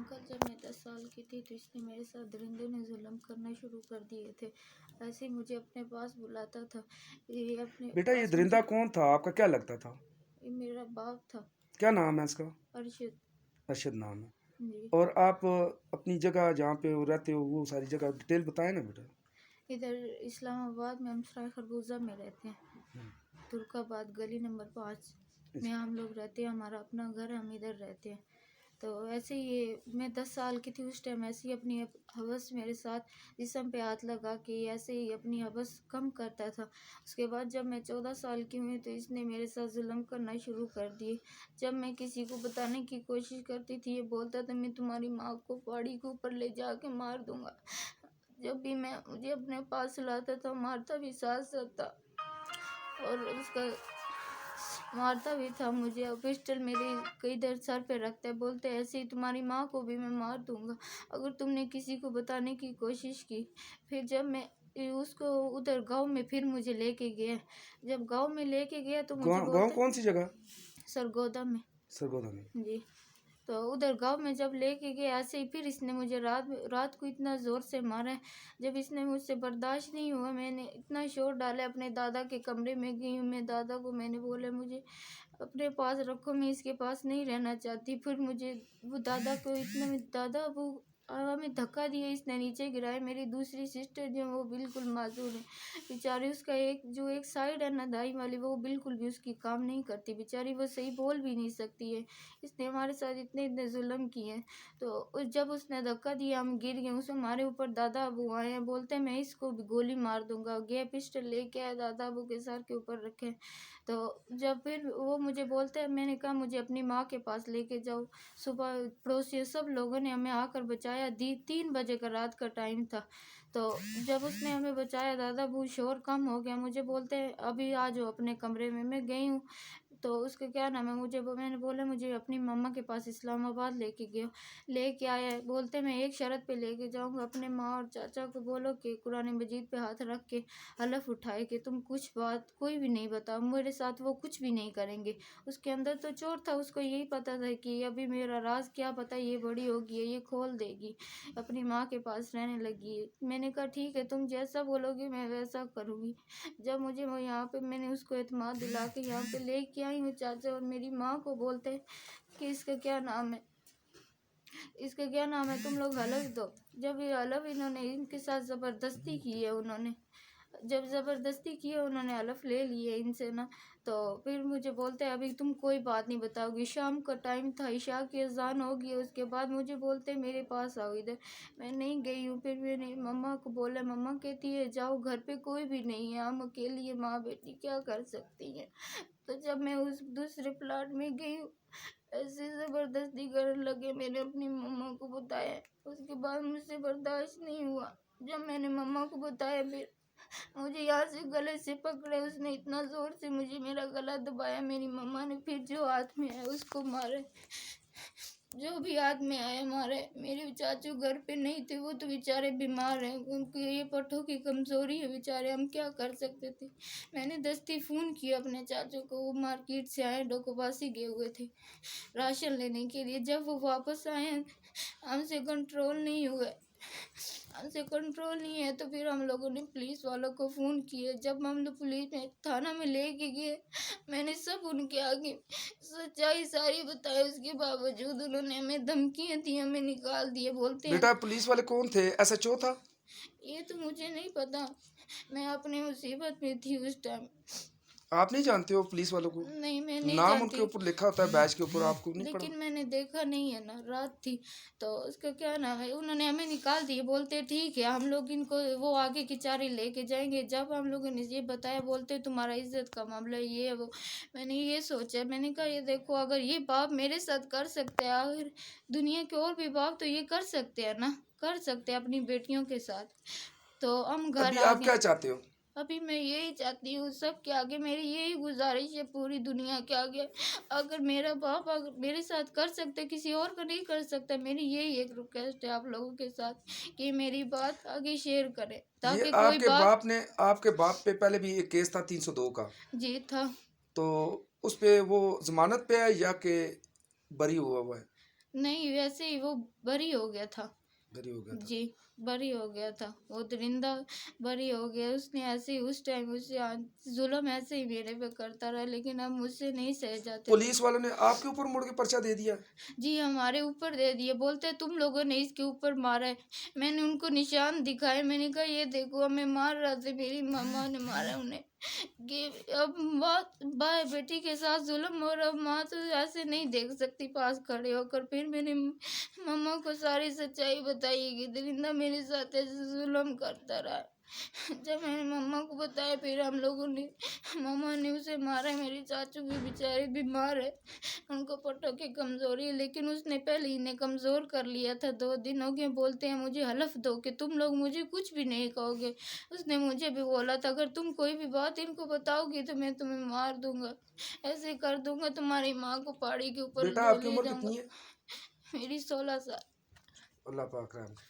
Uncle जब मैं 10 साल की थी तो इसने मेरे साथ दरिंदों ने जुल्म करना शुरू कर दिए थे। ऐसे ही मुझे अपने पास बुलाता था। ये अपने बेटा ये पास मुझे दरिंदा कौन था, आपका क्या लगता था? ये मेरा बाप था, क्या नाम है इसका? अरशद अरशद नाम है। जी। और आप अपनी जगह जहाँ पे वो रहते हो वो सारी जगह डिटेल बताएं ना बेटा। इधर इस्लामाबाद में हम सराय खरबूजा में रहते हैं, तुर्काबाद गली नंबर 5 में हम लोग रहते हैं। हमारा अपना घर है, हम इधर रहते हैं। तो ऐसे ही ये मैं 10 साल की थी उस टाइम, ऐसे ही अपनी हवस मेरे साथ जिस्म पे हाथ लगा के ऐसे ही अपनी हवस कम करता था। उसके बाद जब मैं 14 साल की हुई तो इसने मेरे साथ जुल्म करना शुरू कर दिए। जब मैं किसी को बताने की कोशिश करती थी ये बोलता था मैं तुम्हारी माँ को पहाड़ी के ऊपर ले जाके मार दूंगा। जब भी मैं मुझे अपने पास लाता था मारता भी साथ साथ था, और उसका मारता भी था मुझे। और पिस्टल मेरे कई दर सर पे रखता है, बोलते ऐसे ही तुम्हारी माँ को भी मैं मार दूंगा अगर तुमने किसी को बताने की कोशिश की। फिर जब मैं उसको उधर गांव में फिर मुझे लेके गया, जब गांव में लेके गया तो मुझे गाँव बोलते कौन सी जगह? सरगोदा में सरगोदा में। जी। तो उधर गांव में जब लेके गए ऐसे ही फिर इसने मुझे रात को इतना ज़ोर से मारा है। जब इसने मुझसे बर्दाश्त नहीं हुआ मैंने इतना शोर डाला, अपने दादा के कमरे में गई हूँ। मैं दादा को मैंने बोला मुझे अपने पास रखो, मैं इसके पास नहीं रहना चाहती। फिर मुझे वो दादा को इतना दादा वो हमें धक्का दिया, इसने नीचे गिराया। मेरी दूसरी सिस्टर जो वो बिल्कुल मासूम है बेचारी, उसका एक साइड है ना दाई वाली वो बिल्कुल भी उसकी काम नहीं करती बेचारी, वो सही बोल भी नहीं सकती है। इसने हमारे साथ इतने इतने जुल्म किए हैं। तो जब उसने धक्का दिया हम गिर गए, उस हमारे ऊपर दादा अबू आए हैं, बोलते मैं इसको भी गोली मार दूंगा। गया पिस्टल लेके आया, दादा अबू के सर के ऊपर रखे। तो जब फिर वो मुझे बोलते हैं, मैंने कहा मुझे अपनी माँ के पास लेके जाओ। सुबह पड़ोसी सब लोगों ने हमें आकर बचाया। 3 बजे का रात का टाइम था। तो जब उसने हमें बचाया दादा वो शोर कम हो गया, मुझे बोलते हैं अभी आ जाओ अपने कमरे में। मैं गई हूँ तो उसका क्या नाम है मैंने बोला मुझे अपनी मम्मा के पास इस्लामाबाद लेके गया। लेके आया है, बोलते मैं एक शर्त पे लेके जाऊंगा, अपने माँ और चाचा को बोलो कि कुरान मजीद पे हाथ रख के हलफ उठाए कि तुम कुछ बात कोई भी नहीं बताओ, मेरे साथ वो कुछ भी नहीं करेंगे। उसके अंदर तो चोर था, उसको यही पता था कि अभी मेरा राज क्या पता ये बड़ी होगी ये खोल देगी, अपनी माँ के पास रहने लगी है। मैंने कहा ठीक है तुम जैसा बोलोगे मैं वैसा करूँगी। जब मुझे वो यहाँ पे मैंने उसको एतमाद दिला के यहाँ पे लेके आई हूँ, चाचा और मेरी माँ को बोलते हैं कि इसका क्या नाम है तुम लोग हलफ दो। जब ये हलफ इन्होंने इनके साथ ज़बरदस्ती की है, उन्होंने जब ज़बरदस्ती की है उन्होंने हलफ ले लिए इनसे ना, तो फिर मुझे बोलते हैं अभी तुम कोई बात नहीं बताओगी। शाम का टाइम था, इशा की अजान होगी, उसके बाद मुझे बोलते मेरे पास आओ इधर। मैं नहीं गई हूँ। फिर मैंने मम्मा को बोला, मम्मा कहती है जाओ घर पे कोई भी नहीं है, हम अकेली है, माँ बेटी क्या कर सकती हैं। तो जब मैं उस दूसरे प्लाट में गई हूँ ऐसे ज़बरदस्ती करने लगे, मैंने अपनी मम्मा को बताया। उसके बाद मुझसे बर्दाश्त नहीं हुआ। जब मैंने मम्मा को बताया फिर मुझे यहाँ से गले से पकड़े, उसने इतना ज़ोर से मुझे मेरा गला दबाया। मेरी मम्मा ने फिर जो हाथ में आया उसको मारे, जो भी हाथ में आया मारे। मेरे चाचू घर पे नहीं थे, वो तो बेचारे बीमार हैं, उनकी ये पट्टों की कमज़ोरी है बेचारे, हम क्या कर सकते थे। मैंने दस्ती फ़ोन किया अपने चाचू को, वो मार्केट से आए, डोकोबासी गए हुए थे राशन लेने के लिए। जब वो वापस आए हमसे कंट्रोल नहीं हुए, हमसे कंट्रोल नहीं है तो फिर हम लोगों ने पुलिस वालों को फ़ोन किया। जब हम लोग पुलिस में थाना में लेके गए मैंने सब उनके आगे सच्चाई सारी बताई, उसके बावजूद उन्होंने हमें धमकियाँ दी, हमें निकाल दिए। बोलते हैं बेटा पुलिस वाले कौन थे, एसएचओ था? ये तो मुझे नहीं पता, मैं अपनी मुसीबत में थी उस टाइम। आप नहीं जानते हो पुलिस वालों को? नहीं मैं नहीं नाम उनके जानती, ऊपर लिखा होता है बैच के ऊपर, आपको नहीं पढ़ा? लेकिन मैंने देखा नहीं है ना, रात थी। तो उसका क्या नाम है उन्होंने हमें निकाल दिए। बोलते ठीक है हम लोग इनको वो आगे की चारी लेके जाएंगे। जब हम लोगों ने ये बताया बोलते तुम्हारा इज्जत का मामला ये है वो। मैंने ये सोचा, मैंने कहा ये देखो अगर ये बाप मेरे साथ कर सकते हैं, अगर दुनिया के और भी बाप तो ये कर सकते हैं ना, कर सकते हैं अपनी बेटियों के साथ। तो हम घर अभी आ आप गए। क्या चाहते हो? अभी मैं यही चाहती हूँ सबके आगे, मेरी यही गुजारिश है पूरी दुनिया के आगे, अगर मेरा बाप अगर मेरे साथ कर सकते किसी और का नहीं कर सकता, मेरी यही एक रिक्वेस्ट है आप लोगों के साथ कि मेरी बात आगे शेयर करें ये ताकि कोई बात। आपके बाप पे पहले भी एक केस था 302 का, जी था। तो उस पे वो जमानत पे है या कि बरी हुआ हुआ है? नहीं, वैसे ही वो बरी हो गया था। बरी हो गया था। जी, बरी हो गया था। वो दरिंदा बरी हो गया। उसने ऐसे ही उस टाइम उससे ज़ुल्म ऐसे ही मेरे पे करता रहा, लेकिन अब मुझसे नहीं सहे जाते थे। पुलिस वालों ने आपके ऊपर मुड़ के पर्चा दे दिया? जी, हमारे ऊपर दे दिए। बोलते हैं तुम लोगों ने इसके ऊपर मारा है। मैंने उनको निशान दिखाए, मैंने कहा ये देखो हमें मार रहा था, मेरी मम्मा ने मारा उन्हें। कि अब भाई बेटी के साथ जुल्म हो रहा, अब माँ तो ऐसे नहीं देख सकती पास खड़े होकर। फिर मैंने मम्मा को सारी सच्चाई बताई कि दरिंदा मेरे साथ ऐसे जुल्म करता रहा। जब मैंने मम्मा को बताया, फिर हम लोगों ने, मम्मा ने उसे मारा। मेरी चाचू भी बेचारी बीमार है, उनको पटों की कमजोरी है, लेकिन उसने पहले इन्हें कमजोर कर लिया था। 2 दिन हो गए, बोलते हैं मुझे हलफ दो कि तुम लोग मुझे कुछ भी नहीं कहोगे। उसने मुझे भी बोला था अगर तुम कोई भी बात इनको बताओगी तो मैं तुम्हें मार दूंगा, ऐसे कर दूंगा, तुम्हारी माँ को पहाड़ी के ऊपर बेटा आपकी ले उम्र जाऊंगा। कितनी है? मेरी 16 साल। अल्लाह पाक रहम करे।